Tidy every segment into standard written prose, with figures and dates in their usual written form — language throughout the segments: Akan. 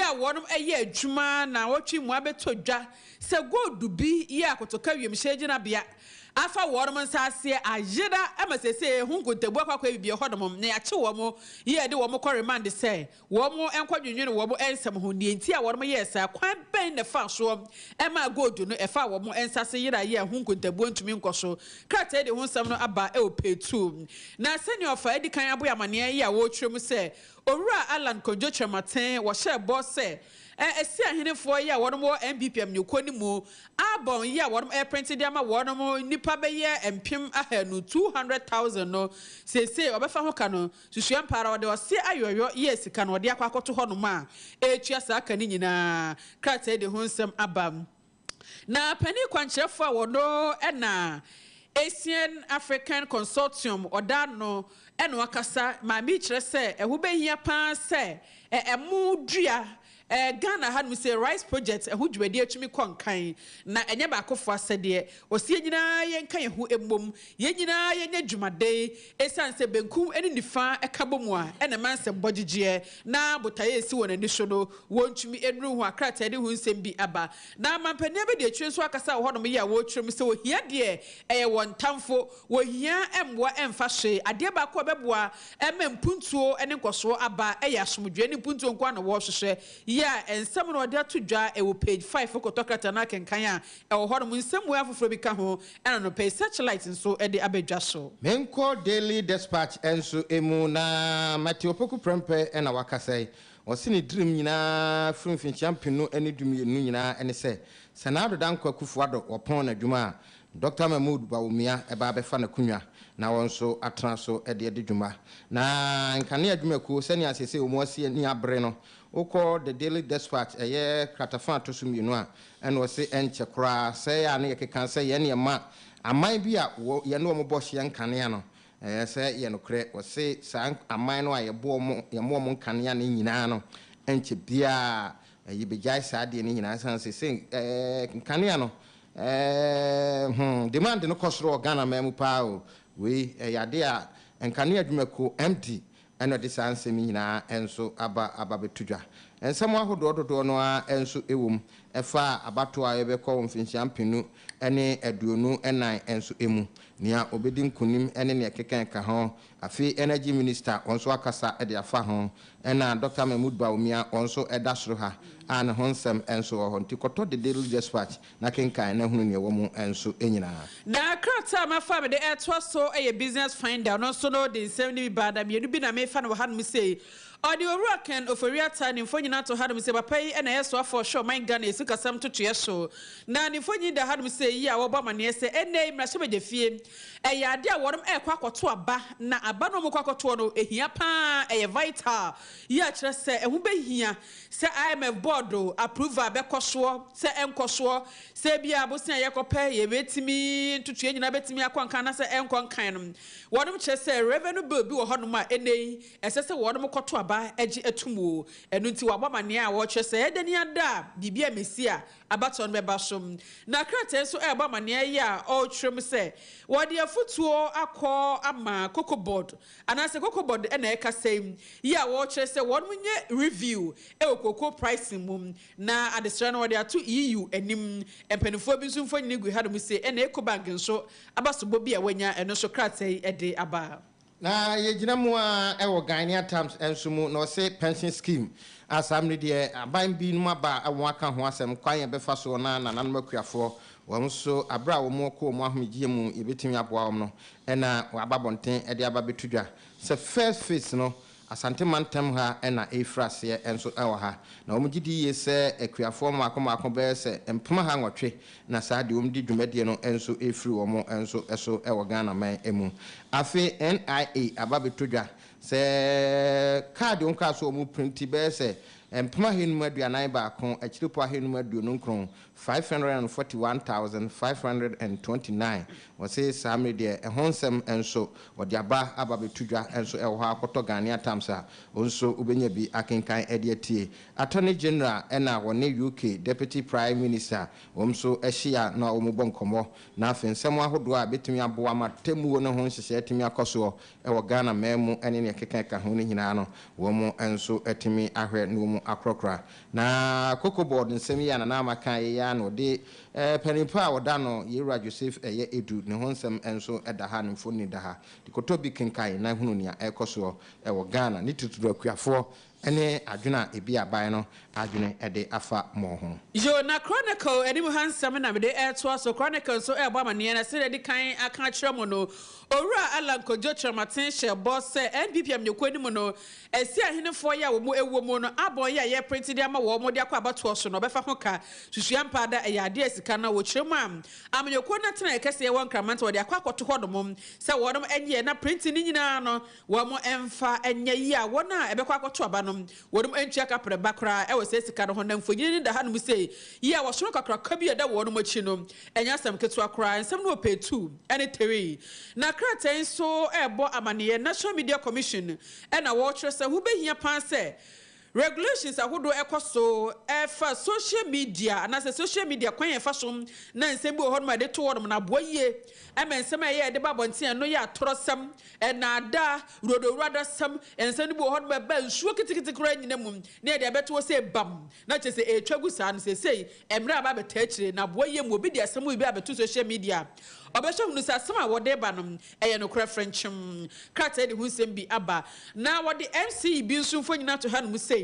ya wonum eye adwuma na wotwi mu abeto dwa se gold bi ya kotoka wiem hyegina bia afa wonum nsase ajira amasese hunkuntebu akwa bibie hodom na yache womo ye de womo koremand se womo enkwadwunwene womo ensem ho ne enti a womo yesa kwan ben ne fa so ema gold no efa womo ensase yira ye hunkuntebu ntumi nkoso krata de ho nsem no aba e opetu na senior fa edi kan aboya mane ya wo twem se Owura Alan Konjo Chematen wo hye bo se esi ahenefo ya wono MPPM nyoko ni mu abon ya wono print dia ma wono nipa be ye empim ahanu 200,000 no se obefa ho ka no susu empara wo de o se ayoyo ye sika no de akwakoto ho no ma etua sa aka ni nyina krata de ho nsem abam na pani kwankyerefo wono na Asian African Consortium odano eno akasa ma mi kire se ehu behia pan se emu dua Ghana had me say rice project ehu dwade atumi konkan na enye ba akofo asede osie nyina ye nkan ehu emmom ye nyina ye nya dwumade esanse benkum eni nifa ekabomu a ena manse bogigye na botaye esi wonani so no wontumi enru hu akrata de hu nsem bi aba na mampania be de atwe so akasa wo honom ye a wo twem se wo hia de eye won tamfo wo hia emwo emfa hwe ade ba ko beboa emempuntuo ene nkoso aba eye asomdwe ne puntuo nko na wo hwehwe ya ensem no de atodwa e wo page 5 fokotokrata na kenkan a e wo honom nsem wo afoforo bi ka ho ena no page searchlight nso e de abedwa so menko daily dispatch enso emu na Matthew Poku Prempe ena wakasai osini dream nyina frumfin champion no eni dumienu nyina ene se senado dankwa kufuado wopon na dwuma Dr. Mahmoud Bawumia eba befa na kunwa na wonso atran so ede dwuma na nkane adwuma ku sani asese omuase ni abre no ukọ the daily dispatch eye kratafan to sumienu a ene wose enche kra se ya na yekeka se ye ne ma aman bi a ye no mo bohye nkane no se ye no kre wose san aman no a ye bo mo ye mo nkane na nyina no enche bia ye begai sa de ni nyina san se nkane no demand no kosoro Ghana memu pa o we yade a nkane adwumako empty eno de sanse mi nyina enso aba betudwa ensem ahododo no a enso ewum efa abato a yebekọ mfinhia mpenu ene aduonu enan enso emu nia obedi nkunim ene ne keken ka ho afi energy minister onso akasa ede afa ho ena Dr. Mahmoud Bawumia onso edasoro ha an honsem enso ho ntikoto de daily dispatch na kenkan na hunu ne womu enso enyina na krata ma fa me de etwa so eye business finder no so no de 70 bada me bi na me fa no han mu sei odi owura ken oforiata ni mfonyina to hadum se papa yi na yeso afọ show man Ghana esika sam to yeso na ni mfonyi da hadum se yi a wo ba mane se ene mrahye bedefie eye ade a worum ekwa akoto aba na aba no mkwa akoto no ehia pa eye vital yi a kire se ehu behia se IMF board approval be koso se enkoso se bia bosia yekope ye betimi ntutue nyina betimi akwankan na se enkonkan no worum kire se revenue bill bi wo honum a ene esese worum koto aba eji etumu enu nti wabamane a wo hwe se edeni ada bibia mesia abaton beba som na krata so ebamane ya o twem se wode afutuo akọ ama cocoa board anase cocoa board na ekasem ya wo hwe se won munye review e cocoa pricing mum na adesra na wode ato EU enim empenifo bi nso mfoni gu hadum se na ecobank nso abasobo bi a wanya eno so krata ede aba na yegyina mu a ewo Ghanaian Times enso mu no say pension scheme asamne de aban bi no aba awon aka ho asem kwan ye befa so na nanom akuafo won so abra wo mo ko mo ahomegye mu yebetimi aboa wom no ena ababonten e de aba betudwa se first phase no asante mantem ha ena efrase enso ewo ha na wom gidi ye se akuafo ma akoma be se empema ha nwotwe na saa de wom di dwumade no enso efri wo mo enso eso ewo Ghana man emu afi NIA ababetudwa se card onka so mu printi be se empema henu aduanan ba ko akiripo henu aduonu nkron 541,529 wose samre de ehonsem enso wode aba ababetudwa enso ewo ha akoto Ghanaian Times a onso ubenya bi akenkan ede atie Attorney General ena wone UK Deputy Prime Minister omso ehia na omubọ nkomo na afensem ahodo a betumi aboa matemu no ho nhyehyɛ etimi akoso ewo Ghana memu ene ne keken ka ho ne nyina no wo mo enso etimi ahwe no mu akrokra na cocoa board nsem ya na amaka ya no de panipa oda no Yewura Joseph eye edu ne ho nsem enso eda ha ne mfoni da ha dikoto bi kenkai na hunu nia ekoso ewo Ghana ni tuturu akuafo ene adwena ebi aban no adwene ede afa mo ho yo na chronicle eni mu hansam na me de air so chronicle so e bo mane na se de kan aka kire mo no owura alankojo tramatin she boss NPPM nyekoni mu no esi ahenefo ya wo mu ewo mu no abon ya ye print de ama wo mo de akwa abato so no befa ho ka susua mpa da ya de asika na wo kire mu amanyeko na tena ekese won kramant wo de akwa akoto hodom se wo dom enye na print ni nyina no wo mo emfa enye yi a wona ebekwa akoto aba no wo dom entua kapre bakra e wo se sika no ho na mfonyini ni da ha no se yi a wo soro kakra ka bi da wo no machi no enya sam ketu akra ensam no pe 2 ene 3 na kraten so ebo amane National Media Commission ena wo kire se hu behia pan se regulations ahodo ekoso efa social media na se social media kwan efa so na nsem bi ohon ma de to wodom na boye emensem eye de babonten no ya torosam na da rodowrada sam ensem bi ohon ma ba nsuo kitikiti kra nyina mum na de beto se bam na chese etwagu sa no se sei emra ba beta akire na boye mu obi de asem bi abeto social media obesho hunu sa sama wode ba no eye no kra frenchim krata de hunsem bi aba na wode MC bi nso fo nyina to ha no sei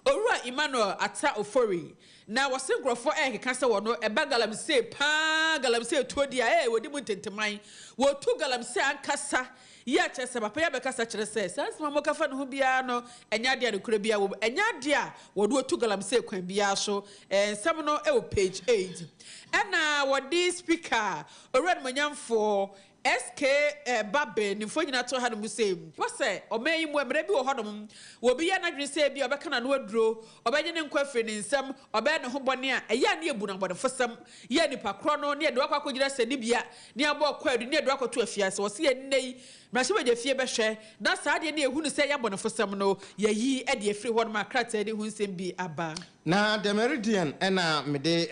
Owura Emmanuel ata ofori na wose grofo keka se wono eba galamse pa galamse todi a wodi mu tenteman wo tu galamse ankasa ya chese papa ya bekasa kire se sans mamo kafa no bia no enya dia no kura bia wo enya dia wodo tu galamse kwan bia so ensam no e wo page 8 ena wodi speaker Owura Manyamfo SK Babe ni fo nyina to ha no musem wose omayi mu emre bi wo hodom wo bi ya na dwen se bi obeka na no aduro obenye ne nkwa fre ni nsam obe ne ho bone a eya ne ebu na bode fosam ye nipa kro no ne de wakwa kogira se ni bia ne abo kwadu ne de wakoto afiase wose ye nei brashe be fie be hwe na saa de ne ehunu se ya bone fosam no yayi e de afri hodom akrata de hunsem bi aba na the meridian ena mede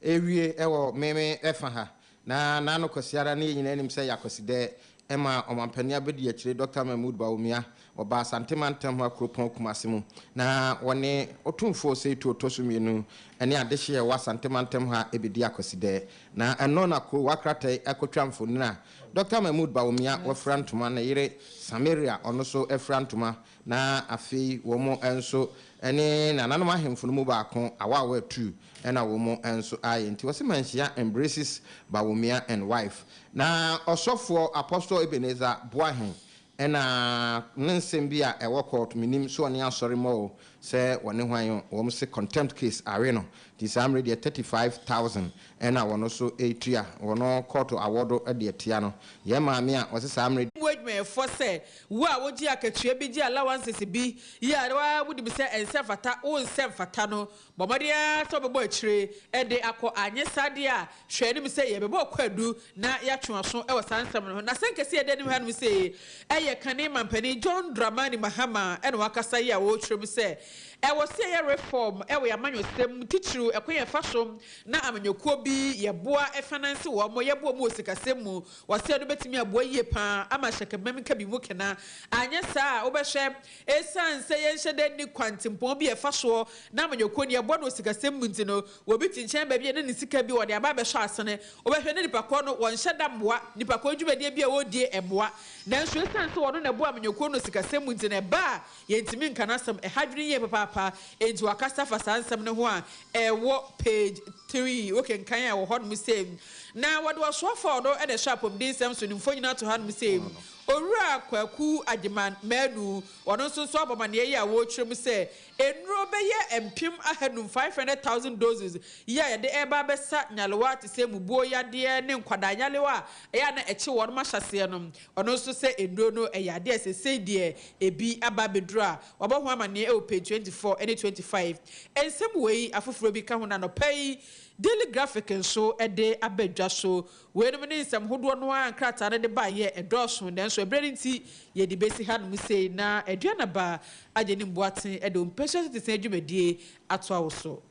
ewie ewo meme efa ha na no kwasiara na nyina nim se yakosi de ema omampania bedi akire Dr. Mahmoud Bawumia oba santemantam ha kropon kumasemu na wone otumfo se to tosumienu ene adehye wa santemantam ha ebedi akosi de na eno na ko wakrata akotwamfo na Dr. Mahmoud Bawumia wafrantuma na yire Samaria ono so efrantuma na afei womo enso ene na nanom ahemfo no mu baako awawa 2 ena womo enso aye nti wose manhia embraces Bawumia and wife na osofo Apostle Ebenezer Boahen ena nsem bi a ewo court minim so ne asori mo se wone hwan wo se contempt case are no this am ready 35,000 ena wono so etua wono court award e de etia no ye maame a wose sam ready me for say wo a woji akatua bi ji allowances bi ya wa wudi bi se ense fata o nse fata no bomodia so bebo akire e de akọ anye sade a hwe ni mi se ye bebo kwadu na ya twaso e wasansam no na senkese ye de ni hanu se eye kane mampani John Dramani Mahama e no wakasa ye a wo twere mi se e wo se ye reform e wo ya manyo stem tichiru ekwe fasom na amanyekuo bi ye boa e finance wo mo ye boa mo sikasem mu wo se no betimi aboa yie pa ama shekemem ka bi mu kena anye sa wo be hwe esan se ye nhye de ni kwantimpon bi e faso na amanyekuo ni ye boa no sikasem mu ntino wo bi tinchen ba bi ne ni sika bi wo de aba be hwe asene wo be hwe ne nipa ko no wo nhye da mboa nipa ko dwumade bi a wo die emboa nanso esan se wo no na boa amanyekuo no sikasem mu ntine ba ye ntimi nkanasem e hadwene ye papa enti wakasa fa sansam ne ho a ewo page 3 okay nkan a wo hɔ no same na wode waso for do e de sharpom din sam so nimfo nyina to ha no same Owura Kwaku Agyeman Madu ono nso so abamane ye a wo twem se enuro beye empim ahadum 500,000 doses ya ye de eba besa nyalewa te se mubuo yade ne nkwada nyalewa ya na eche won ma hyase no ono nso se enuro no eyade esese de ebi aba bedura wabɔ ho amane e o page 24 and 25 ensem wei afoforo bi ka ho na no pai daily graphic nso ede abadwa so we no ne nsem hodo no an krata ne de ba ye edoso den so ebredi nti ye di besi ha no sei na ADUANABA AGYENIM BOATENG ede mpehye te se adwumadie ato awoso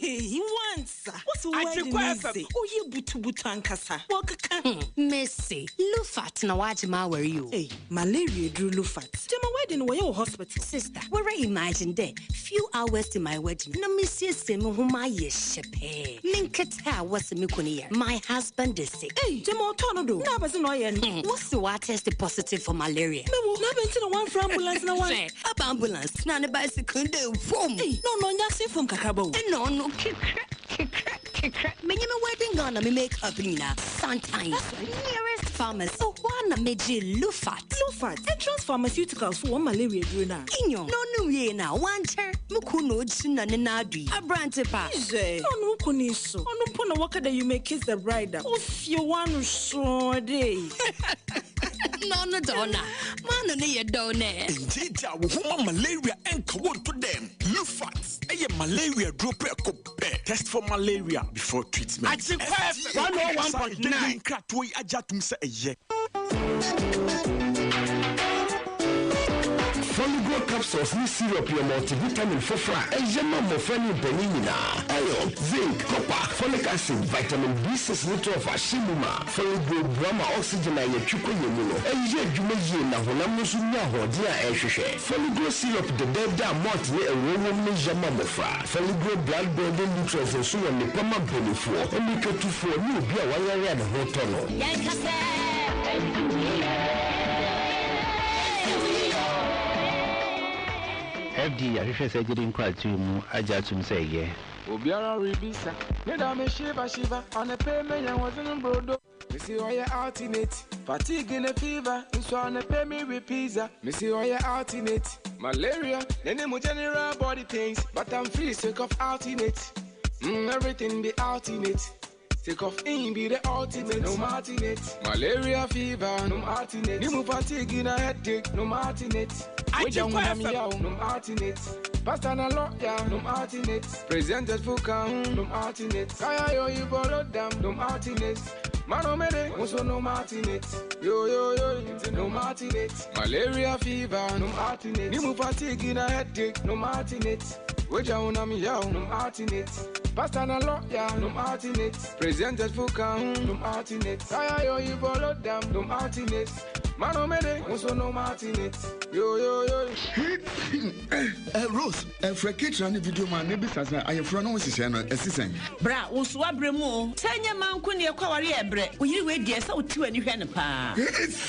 He wants. What's the word? Oh, you butu ankasa. Missy, Lufat na wajima where you? Hey, malaria drew Lufat. Jama wedding where your hospital. Sister, where I imagine there. Few hours to my wedding. No Missy Semu whom I yeshepe. Linketa was a mikunia. My husband is sick. Hey, Jama Tornado. Nabas no yen. What's the water tested positive for malaria? No, never into the one for ambulance no one. Up ambulance. None bicycle do foam. No, nothing from Kakabo. No, kick. When you wedding gonna me make up Nina. Sometimes nearest pharmacy. So one meji Lufat. Entrance pharmaceuticals for one malaria druna. Inyo. No ye na one chair. Mukuno china nenadi. A brand pa. No kuniso. No pona waka that you may kiss the bride. If you want to show day. No, donna. Man, no, you don't. Indeed, malaria and come to them. Lufat. A malaria drop test for malaria before treatment. I think 101.9. Foligo capsules ni syrup your multivitamin fofra ejema mo fani benina iron zinc copper folic acid vitamin B6 nutrient ashimuma Foligo brama oxygen aye twiko yemuno eje dwuma yie na honam no so nya hode a ehwehwe Foligo syrup de deda malt ne ewowo ni jama mofra Foligo blood building nutrients so won ne pama benefo emiketufo ni obi a wayare na ho tono FD ahwehwe sɛ gye nkwatu mu agya tum sɛ yɛ obiara rebisa ne da me shiva on a payment and wasn't brodo me see all your alternate fatigue in a fever so on a pay me with pizza me see all your alternate malaria then mo general body pains but I'm free sick of alternate everything be alternate sick of be the ultimate no alternate malaria fever no alternate ni mo fatigue in a headache no alternate we don't have me out no alternate Pastor na lawyer no alternate presented for count no alternate kaya yo you borrow them no alternate mano mede also no alternate yo no alternate malaria fever no alternate ni mo fatigue in a headache no alternate we don't have me out no alternate Pastor na lawyer no alternate presented for count no alternate kaya yo you borrow them no alternate mano mede also no alternate yo Rose Frekitra ni video man ne bisa say ayefro no hihye no asisen Bra wo so abremu o tanya manko ne kwaware ebre wo yiri we die sa wo tiwani hwe ne pa